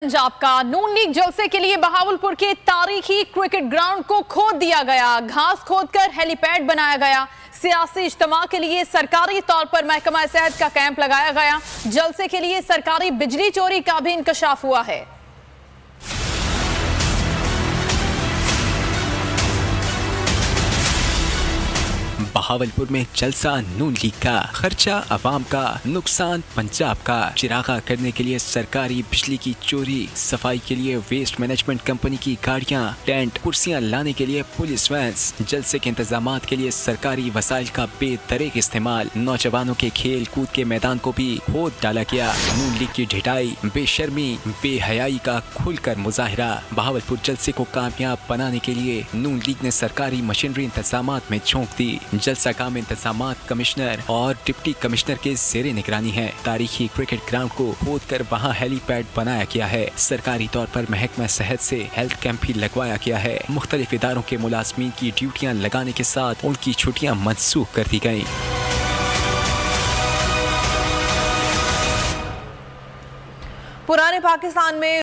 पंजाब का नून लीग जलसे के लिए बहावलपुर के तारीखी क्रिकेट ग्राउंड को खोद दिया गया। घास खोदकर हेलीपैड बनाया गया। सियासी इज्तिमा के लिए सरकारी तौर पर महकमा सेहत का कैंप लगाया गया। जलसे के लिए सरकारी बिजली चोरी का भी इंकशाफ हुआ है। बहावलपुर में जलसा नून लीग का, खर्चा अवाम का, नुकसान पंजाब का। चिरागा करने के लिए सरकारी बिजली की चोरी, सफाई के लिए वेस्ट मैनेजमेंट कंपनी की गाड़ियां, टेंट कुर्सियां लाने के लिए पुलिस वैन्स, जलसे के इंतजामात के लिए सरकारी वसाइल का बेतरेक इस्तेमाल, नौजवानों के खेल कूद के मैदान को भी खोद डाला गया। नून लीग की ढिठाई, बेशर्मी, बेहयाई का खुलकर मुजाहिरा। बहावलपुर जलसे को कामयाब बनाने के लिए नून लीग ने सरकारी मशीनरी इंतजामात में झोंक दी। जलसा काम इंतजामात कमिश्नर और डिप्टी कमिश्नर के ज़ेरे निगरानी है। तारीखी क्रिकेट ग्राउंड को खोद कर वहाँ हेलीपैड बनाया गया है। सरकारी तौर पर महकमा सेहत से हेल्थ कैंप भी लगवाया गया है। मुख्तलिफ इदारों के मुलाजमीन की ड्यूटियाँ लगाने के साथ उनकी छुट्टियाँ मनसूख कर दी गयी। पुराने पाकिस्तान में